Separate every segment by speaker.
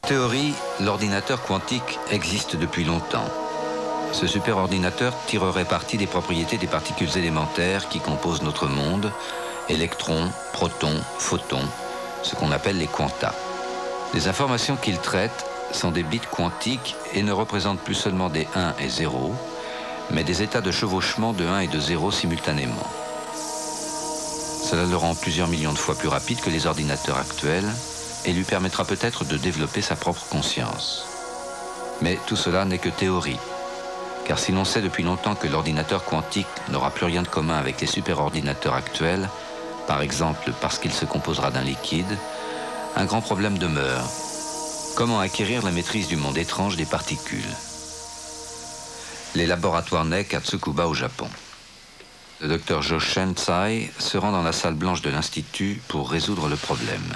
Speaker 1: théorie, l'ordinateur quantique existe depuis longtemps. Ce superordinateur tirerait parti des propriétés des particules élémentaires qui composent notre monde, électrons, protons, photons, ce qu'on appelle les quantas. Les informations qu'il traite sont des bits quantiques et ne représentent plus seulement des 1 et 0, mais des états de chevauchement de 1 et de 0 simultanément. Cela le rend plusieurs millions de fois plus rapide que les ordinateurs actuels et lui permettra peut-être de développer sa propre conscience. Mais tout cela n'est que théorie, car si l'on sait depuis longtemps que l'ordinateur quantique n'aura plus rien de commun avec les superordinateurs actuels, par exemple parce qu'il se composera d'un liquide, un grand problème demeure. Comment acquérir la maîtrise du monde étrange des particules? Les laboratoires NEC à Tsukuba au Japon. Le docteur Joshen Tsai se rend dans la salle blanche de l'Institut pour résoudre le problème.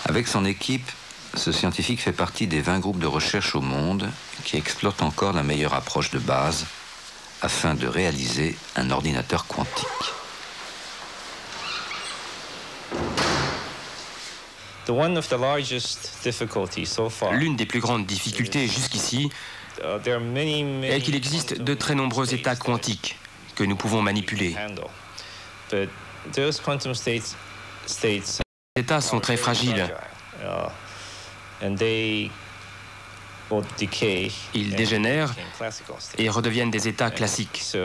Speaker 1: Avec son équipe, ce scientifique fait partie des 20 groupes de recherche au monde qui exploitent encore la meilleure approche de base afin de réaliser un ordinateur quantique.
Speaker 2: L'une des plus grandes difficultés jusqu'ici est qu'il existe de très nombreux états quantiques que nous pouvons manipuler. Ces états sont très fragiles. Ils dégénèrent et redeviennent des états classiques.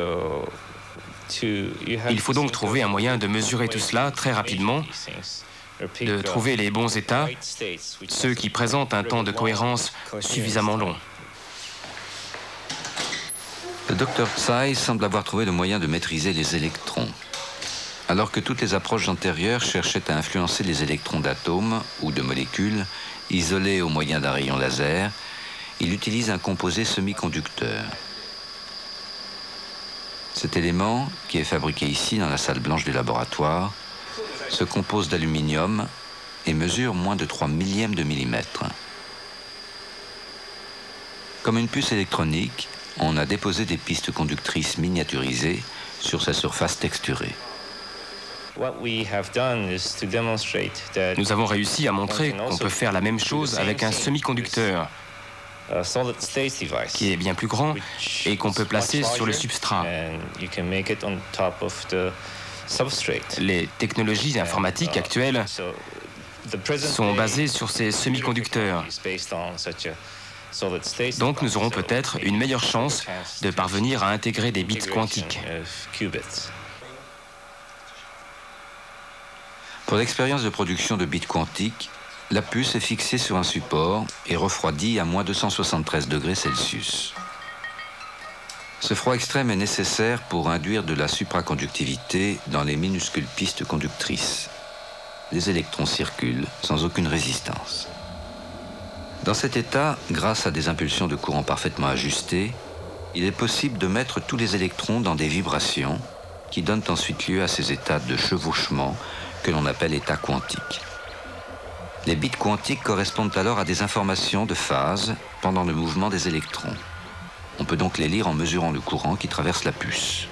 Speaker 2: Il faut donc trouver un moyen de mesurer tout cela très rapidement, de trouver les bons états, ceux qui présentent un temps de cohérence suffisamment long.
Speaker 1: Le docteur Tsai semble avoir trouvé le moyen de maîtriser les électrons. Alors que toutes les approches antérieures cherchaient à influencer les électrons d'atomes ou de molécules isolés au moyen d'un rayon laser, il utilise un composé semi-conducteur. Cet élément, qui est fabriqué ici dans la salle blanche du laboratoire, se compose d'aluminium et mesure moins de 3 millièmes de millimètre. Comme une puce électronique, on a déposé des pistes conductrices miniaturisées sur sa surface texturée.
Speaker 2: Nous avons réussi à montrer qu'on peut faire la même chose avec un semi-conducteur qui est bien plus grand et qu'on peut placer sur le substrat. Les technologies informatiques actuelles sont basées sur ces semi-conducteurs. Donc nous aurons peut-être une meilleure chance de parvenir à intégrer des bits quantiques.
Speaker 1: Pour l'expérience de production de bits quantiques, la puce est fixée sur un support et refroidie à moins 273 degrés Celsius. Ce froid extrême est nécessaire pour induire de la supraconductivité dans les minuscules pistes conductrices. Les électrons circulent sans aucune résistance. Dans cet état, grâce à des impulsions de courant parfaitement ajustées, il est possible de mettre tous les électrons dans des vibrations qui donnent ensuite lieu à ces états de chevauchement que l'on appelle états quantiques. Les bits quantiques correspondent alors à des informations de phase pendant le mouvement des électrons. On peut donc les lire en mesurant le courant qui traverse la puce.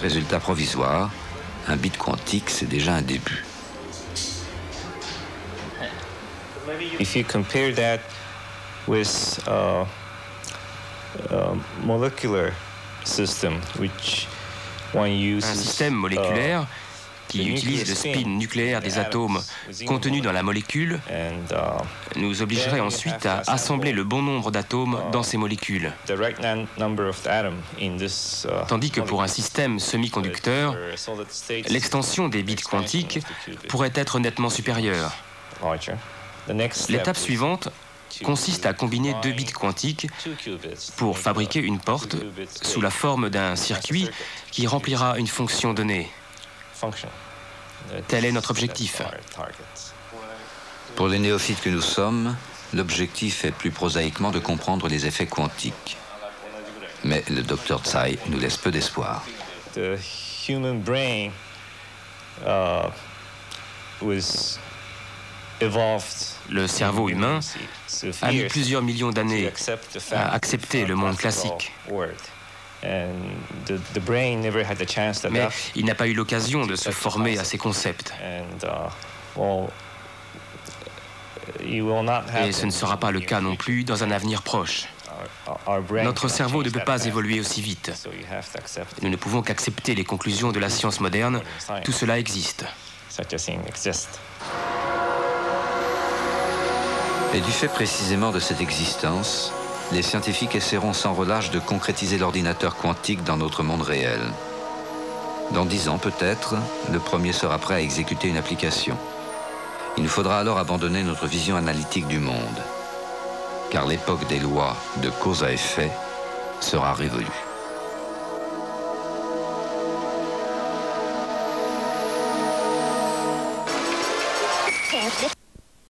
Speaker 1: Résultat provisoire, un bit quantique, c'est déjà un début.
Speaker 3: If you compare that with a molecular system, which one uses,
Speaker 2: un système moléculaire qui utilise le spin nucléaire des atomes contenus dans la molécule nous obligerait ensuite à assembler le bon nombre d'atomes dans ces molécules. Tandis que pour un système semi-conducteur, l'extension des bits quantiques pourrait être nettement supérieure. L'étape suivante consiste à combiner 2 bits quantiques pour fabriquer une porte sous la forme d'un circuit qui remplira une fonction donnée. Tel est notre objectif.
Speaker 1: Pour les néophytes que nous sommes, l'objectif est plus prosaïquement de comprendre les effets quantiques. Mais le docteur Tsai nous laisse peu d'espoir.
Speaker 3: The human brain was evolved.
Speaker 2: Le cerveau humain a mis plusieurs millions d'années à accepter le monde classique. Mais il n'a pas eu l'occasion de se former à ces concepts. Et ce ne sera pas le cas non plus dans un avenir proche. Notre cerveau ne peut pas évoluer aussi vite. Nous ne pouvons qu'accepter les conclusions de la science moderne. Tout cela existe.
Speaker 1: Et du fait précisément de cette existence, les scientifiques essaieront sans relâche de concrétiser l'ordinateur quantique dans notre monde réel. Dans 10 ans peut-être, le premier sera prêt à exécuter une application. Il nous faudra alors abandonner notre vision analytique du monde, car l'époque des lois de cause à effet sera révolue.